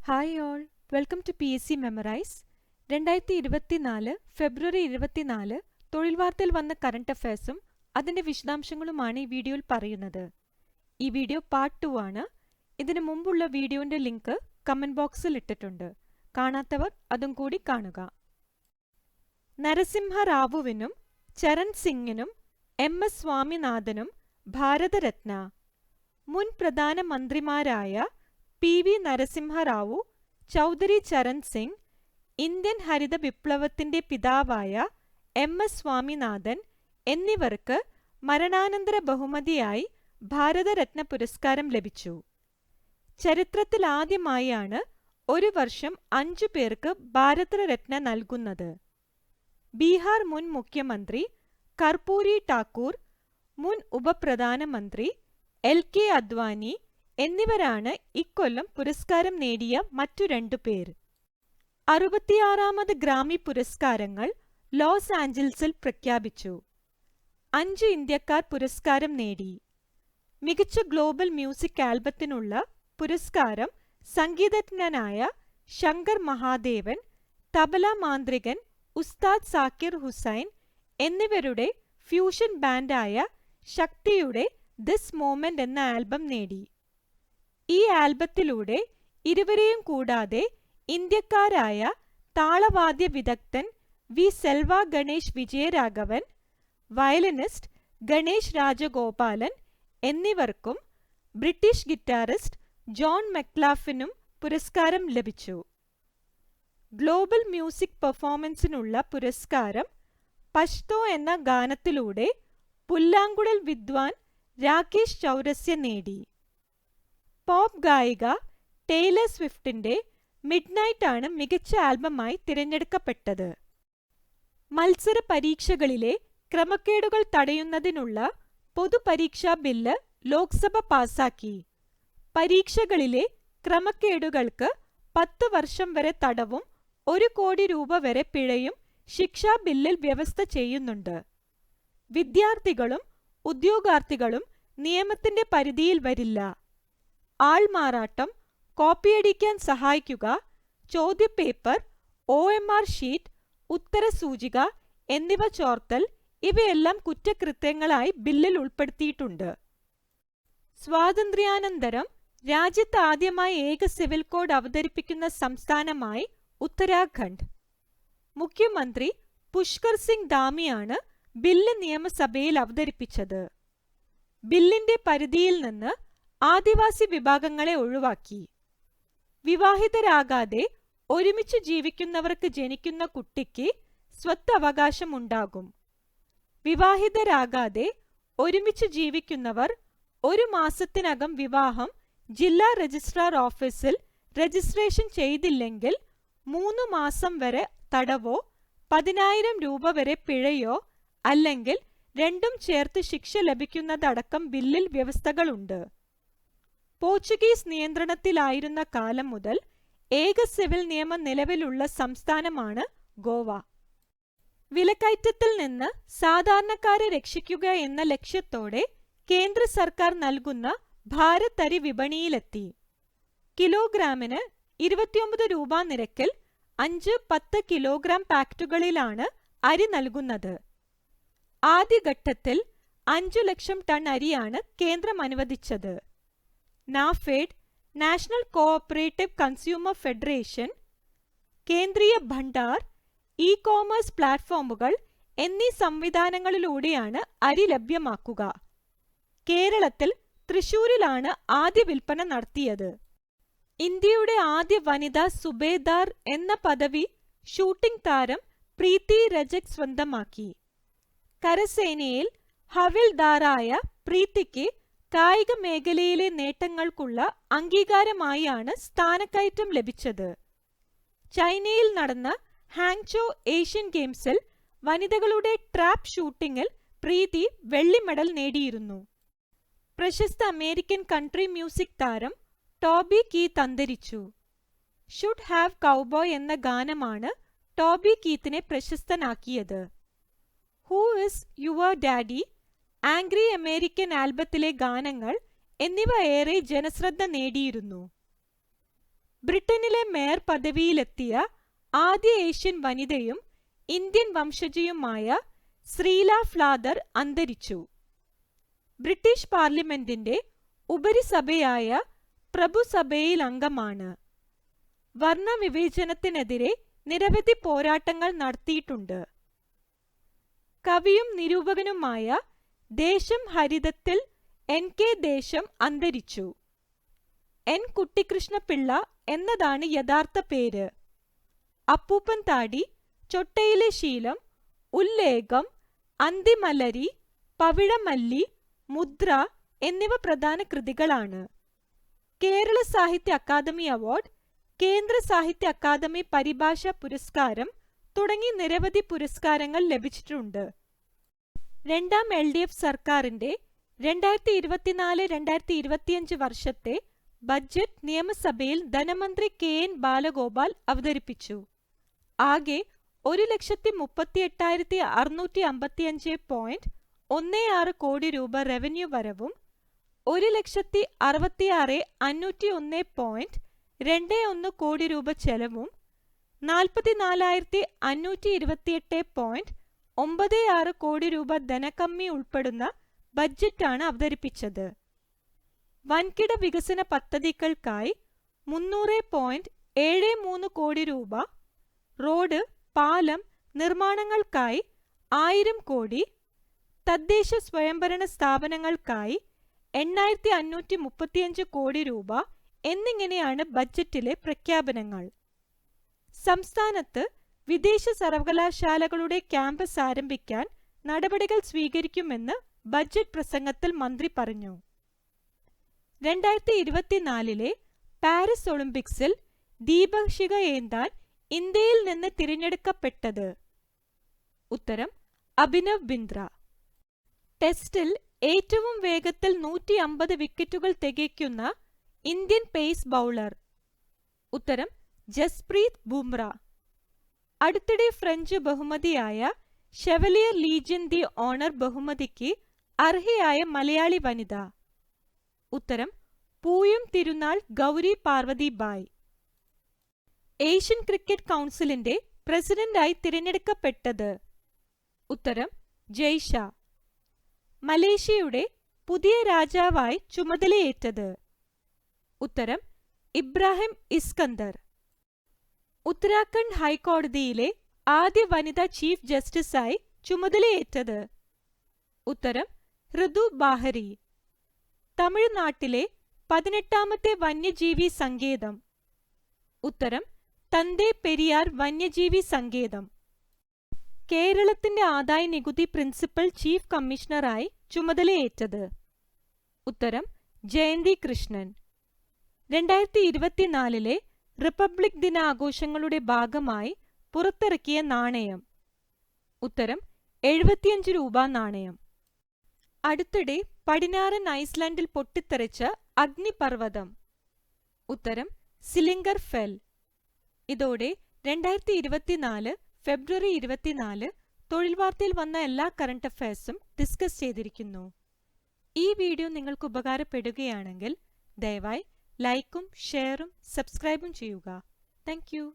Hi all, welcome to PSC memorize. 2024 ഫെബ്രുവരി 24 തൊഴിൽ വാർത്തയിൽ വന്ന കറണ്ട് അഫയേഴ്സും അതിൻ്റെ വിശദാംശങ്ങളുമാണ് ഈ വീഡിയോയിൽ പറയുന്നത്. ഈ വീഡിയോ പാർട്ട് 2 ആണ്. ഇതിനു മുമ്പുള്ള വീഡിയോൻ്റെ ലിങ്ക് കമൻറ്റ് ബോക്സിൽ ഇട്ടിട്ടുണ്ട്. കാണാത്തവർ അതും കൂടി കാണുക. നരസിംഹ റാവുവിനും ചരൺ സിംഗിനും MS സ്വാമിനാഥനും ഭാരതരത്ന. മുൻ പ്രധാനമന്ത്രിമാരായ PV നരസിംഹ റാവു, ചൗധരി ചരൺ സിംഗ്, ഇന്ത്യൻ ഹരിത വിപ്ലവത്തിന്റെ പിതാവായ MS സ്വാമിനാഥൻ എന്നിവർക്ക് മരണാനന്തര ബഹുമതിയായി ഭാരതരത്ന പുരസ്കാരം ലഭിച്ചു. ചരിത്രത്തിലാദ്യമായാണ് ഒരു വർഷം 5 പേർക്ക് ഭാരതരത്ന നൽകുന്നത്. ബീഹാർ മുൻ മുഖ്യമന്ത്രി കർപ്പൂരി ഠാക്കൂർ, മുൻ ഉപപ്രധാനമന്ത്രി LK അദ്വാനി എന്നിവരാണ് ഇക്കൊല്ലം പുരസ്കാരം നേടിയ മറ്റു 2 പേർ. 66ാമത് ഗ്രാമി പുരസ്കാരങ്ങൾ ലോസ് ആഞ്ചൽസിൽ പ്രഖ്യാപിച്ചു. 5 ഇന്ത്യക്കാർ പുരസ്കാരം നേടി. മികച്ച ഗ്ലോബൽ മ്യൂസിക് ആൽബത്തിനുള്ള പുരസ്കാരം സംഗീതജ്ഞനായ ശങ്കർ മഹാദേവൻ, തബല മാന്ത്രികൻ ഉസ്താദ് സാക്കിർ ഹുസൈൻ എന്നിവരുടെ ഫ്യൂഷൻ ബാൻഡായ ശക്തിയുടെ ദിസ് മൊമെന്റ് എന്ന ആൽബം നേടി. ഈ ആൽബത്തിലൂടെ ഇരുവരെയും കൂടാതെ ഇന്ത്യക്കാരായ താളവാദ്യ വിദഗ്ധൻ വി സെൽവ ഗണേഷ് വിജയരാഘവൻ, വയലിനിസ്റ്റ് ഗണേഷ് രാജഗോപാലൻ എന്നിവർക്കും ബ്രിട്ടീഷ് ഗിറ്റാറിസ്റ്റ് ജോൺ മെക്ലാഫിനും പുരസ്കാരം ലഭിച്ചു. ഗ്ലോബൽ മ്യൂസിക് പെർഫോമൻസിനുള്ള പുരസ്കാരം പഷ്തോ എന്ന ഗാനത്തിലൂടെ പുല്ലാങ്കുഴൽ വിദ്വാൻ രാകേഷ് ചൗരസ്യ നേടി. പോപ്പ് ഗായിക ടേലർ സ്വിഫ്റ്റിന്റെ മിഡ്നൈറ്റ് ആണ് മികച്ച ആൽബമായി തിരഞ്ഞെടുക്കപ്പെട്ടത്. മത്സര പരീക്ഷകളിലെ ക്രമക്കേടുകൾ തടയുന്നതിനുള്ള പൊതുപരീക്ഷാ ബില്ല് ലോക്സഭ പാസാക്കി. പരീക്ഷകളിലെ ക്രമക്കേടുകൾക്ക് 10 വർഷം വരെ തടവും 1 കോടി രൂപ വരെ പിഴയും ശിക്ഷാ ബില്ലിൽ വ്യവസ്ഥ ചെയ്യുന്നുണ്ട്. വിദ്യാർത്ഥികളും ഉദ്യോഗാർത്ഥികളും നിയമത്തിന്റെ പരിധിയിൽ വരില്ല. ആൾമാറാട്ടം, കോപ്പിയടിക്കാൻ സഹായിക്കുക, ചോദ്യപേപ്പർ, OMR ഷീറ്റ്, ഉത്തരസൂചിക എന്നിവ ചോർത്തൽ ഇവയെല്ലാം കുറ്റകൃത്യങ്ങളായി ബില്ലിൽ ഉൾപ്പെടുത്തിയിട്ടുണ്ട്. സ്വാതന്ത്ര്യാനന്തരം രാജ്യത്ത് ആദ്യമായി ഏക സിവിൽ കോഡ് അവതരിപ്പിക്കുന്ന സംസ്ഥാനമായി ഉത്തരാഖണ്ഡ്. മുഖ്യമന്ത്രി പുഷ്കർ സിംഗ് ധാമിയാണ് ബില്ല് നിയമസഭയിൽ അവതരിപ്പിച്ചത്. ബില്ലിന്റെ പരിധിയിൽ നിന്ന് ആദിവാസി വിഭാഗങ്ങളെ ഒഴിവാക്കി. വിവാഹിതരാകാതെ ഒരുമിച്ച് ജീവിക്കുന്നവർക്ക് ജനിക്കുന്ന കുട്ടിക്ക് സ്വത്തവകാശം ഉണ്ടാകും. വിവാഹിതരാകാതെ ഒരുമിച്ച് ജീവിക്കുന്നവർ 1 മാസത്തിനകം വിവാഹം ജില്ലാ രജിസ്ട്രാർ ഓഫീസിൽ രജിസ്ട്രേഷൻ ചെയ്തില്ലെങ്കിൽ 3 മാസം വരെ തടവോ 10,000 രൂപ വരെ പിഴയോ അല്ലെങ്കിൽ രണ്ടും ചേർത്ത് ശിക്ഷ ലഭിക്കുന്നതടക്കം ബില്ലിൽ വ്യവസ്ഥകളുണ്ട്. പോർച്ചുഗീസ് നിയന്ത്രണത്തിലായിരുന്ന കാലം മുതൽ ഏക സിവിൽ നിയമം നിലവിലുള്ള സംസ്ഥാനമാണ് ഗോവ. വിലക്കയറ്റത്തിൽ നിന്ന് സാധാരണക്കാരെ രക്ഷിക്കുക എന്ന ലക്ഷ്യത്തോടെ കേന്ദ്ര സർക്കാർ നൽകുന്ന ഭാരത് അരി വിപണിയിലെത്തി. കിലോഗ്രാമിന് 29 രൂപ നിരക്കിൽ 5-10 കിലോഗ്രാം പാക്കറ്റുകളിലാണ് അരി നൽകുന്നത്. ആദ്യഘട്ടത്തിൽ 5 ലക്ഷം ടൺ അരിയാണ് കേന്ദ്രം അനുവദിച്ചത്. NAFED, national cooperative consumer federation, Kendriya Bhandar, e commerce പ്ലാറ്റ്ഫോമുകൾ എന്നീ സംവിധാനങ്ങളിലൂടെയാണ് അരി ലഭ്യമാക്കുക. കേരളത്തിൽ തൃശൂരിലാണ് ആദ്യ വിൽപ്പന നടത്തിയത്. ഇന്ത്യയുടെ ആദ്യ വനിതാ സുബേദാർ എന്ന പദവി ഷൂട്ടിംഗ് താരം പ്രീതി രജക് സ്വന്തമാക്കി. കരസേനയിൽ ഹവിൽദാറായ പ്രീതിക്ക് കായിക മേഖലയിലെ നേട്ടങ്ങൾക്കുള്ള അംഗീകാരമായാണ് സ്ഥാനക്കയറ്റം ലഭിച്ചത്. ചൈനയിൽ നടന്ന ഹാങ്ചോ ഏഷ്യൻ ഗെയിംസിൽ വനിതകളുടെ ട്രാപ്പ് ഷൂട്ടിംഗിൽ പ്രീതി വെള്ളി മെഡൽ നേടിയിരുന്നു. പ്രശസ്ത അമേരിക്കൻ കൺട്രി മ്യൂസിക് താരം ടോബി കീത്ത് അന്തരിച്ചു. ഷുഡ് ഹാവ് കൗബോയ് എന്ന ഗാനമാണ് ടോബി കീത്തിനെ പ്രശസ്തനാക്കിയത്. Who is your daddy, angry American ആൽബത്തിലെ ഗാനങ്ങൾ എന്നിവ ഏറെ ജനശ്രദ്ധ നേടിയിരുന്നു. ബ്രിട്ടനിലെ മേയർ പദവിയിലെത്തിയ ആദ്യ ഏഷ്യൻ വനിതയും ഇന്ത്യൻ വംശജയുമായ ശ്രീല ഫ്ലാദർ അന്തരിച്ചു. ബ്രിട്ടീഷ് പാർലമെന്റിന്റെ ഉപരിസഭയായ പ്രഭുസഭയിൽ അംഗമാണ്. വർണ്ണവിവേചനത്തിനെതിരെ നിരവധി പോരാട്ടങ്ങൾ നടത്തിയിട്ടുണ്ട്. കവിയും നിരൂപകനുമായ ദേശം ഹരിതത്തിൽ N.K. ദേശം അന്തരിച്ചു. N. കുട്ടിക്കൃഷ്ണപിള്ള എന്നതാണ് യഥാർത്ഥ പേര്. അപ്പൂപ്പൻ താടി, ചൊട്ടയിലെ ശീലം, ഉല്ലേഖം, അന്തിമലരി, പവിഴമല്ലി, മുദ്ര എന്നിവ പ്രധാന കൃതികളാണ്. കേരള സാഹിത്യ അക്കാദമി അവാർഡ്, കേന്ദ്ര സാഹിത്യ അക്കാദമി പരിഭാഷ പുരസ്കാരം തുടങ്ങി നിരവധി പുരസ്കാരങ്ങൾ ലഭിച്ചിട്ടുണ്ട്. രണ്ടാം LDF സർക്കാരിന്റെ 2024-2025 വർഷത്തെ ബഡ്ജറ്റ് നിയമസഭയിൽ ധനമന്ത്രി KN ബാലഗോപാൽ അവതരിപ്പിച്ചു. ആകെ 1,68,655.16 കോടി രൂപ റവന്യൂ വരവും 1,66,501.21 കോടി രൂപ ചെലവും 44,528.96 കോടി രൂപ ധനകമ്മി ഉൾപ്പെടുന്ന ബഡ്ജറ്റാണ് അവതരിപ്പിച്ചത്. വൻകിട വികസന പദ്ധതികൾക്കായി 300.73 കോടി രൂപ, റോഡ്, പാലം നിർമ്മാണങ്ങൾക്കായി 1000 കോടി, തദ്ദേശ സ്വയംഭരണ സ്ഥാപനങ്ങൾക്കായി 8,535 കോടി രൂപ എന്നിങ്ങനെയാണ് ബഡ്ജറ്റിലെ പ്രഖ്യാപനങ്ങൾ. സംസ്ഥാനത്ത് വിദേശ സർവകലാശാലകളുടെ ക്യാമ്പസ് ആരംഭിക്കാൻ നടപടികൾ സ്വീകരിക്കുമെന്ന് ബഡ്ജറ്റ് പ്രസംഗത്തിൽ മന്ത്രി പറഞ്ഞു. 2024 പാരീസ് ഒളിമ്പിക്സിൽ ദീപശിഖ ഏന്താൻ ഇന്ത്യയിൽ നിന്ന് തിരഞ്ഞെടുക്കപ്പെട്ടത്? ഉത്തരം അഭിനവ് ബിന്ദ്ര. ടെസ്റ്റിൽ ഏറ്റവും വേഗത്തിൽ 150 വിക്കറ്റുകൾ തികയ്ക്കുന്ന ഇന്ത്യൻ പേസ് ബൗളർ? ഉത്തരം ജസ്പ്രീത് ബുംറ. അടുത്തിടെ ഫ്രഞ്ച് ബഹുമതിയായ ഷെവലിയർ ലീജിയൻ ദി ഓണർ ബഹുമതിക്ക് അർഹയായ മലയാളി വനിത? ഉത്തരം പൂയം തിരുനാൾ ഗൗരി പാർവതി ബായ്. ഏഷ്യൻ ക്രിക്കറ്റ് കൗൺസിലിന്റെ പ്രസിഡന്റായി തിരഞ്ഞെടുക്കപ്പെട്ടത്? ഉത്തരം ജയ്ഷാ. മലേഷ്യയുടെ പുതിയ രാജാവായി ചുമതലയേറ്റത്? ഉത്തരം ഇബ്രാഹിം ഇസ്കന്ദർ. ഉത്തരാഖണ്ഡ് ഹൈക്കോടതിയിലെ ആദ്യ വനിതാ ചീഫ് ജസ്റ്റിസായി ചുമതലയേറ്റത്? ഉത്തരം ഋതു ബാഹരി. തമിഴ്നാട്ടിലെ 18ാമത്തെ വന്യജീവി സങ്കേതം? ഉത്തരം തന്തേ പെരിയാർ വന്യജീവി സങ്കേതം. കേരളത്തിന്റെ ആദായ നികുതി പ്രിൻസിപ്പൽ ചീഫ് കമ്മീഷണറായി ചുമതലയേറ്റത്? ഉത്തരം ജയന്തി കൃഷ്ണൻ. 2024 റിപ്പബ്ലിക് ദിനാഘോഷങ്ങളുടെ ഭാഗമായി പുറത്തിറക്കിയ നാണയം? ഉത്തരം 75 രൂപ നാണയം. അടുത്തിടെ പടിഞ്ഞാറൻ ഐസ്ലാൻഡിൽ പൊട്ടിത്തെറിച്ച അഗ്നിപർവ്വതം? ഉത്തരം സിലിംഗർ ഫെൽ. ഇതോടെ 2024 ഫെബ്രുവരി 24 തൊഴിൽ വാർത്തയിൽ വന്ന എല്ലാ കറണ്ട് അഫയേഴ്സും ഡിസ്കസ് ചെയ്തിരിക്കുന്നു. ഈ വീഡിയോ നിങ്ങൾക്ക് ഉപകാരപ്പെടുകയാണെങ്കിൽ ദയവായി ലൈക്കും ഷെയറും സബ്സ്ക്രൈബും ചെയ്യുക. Thank you.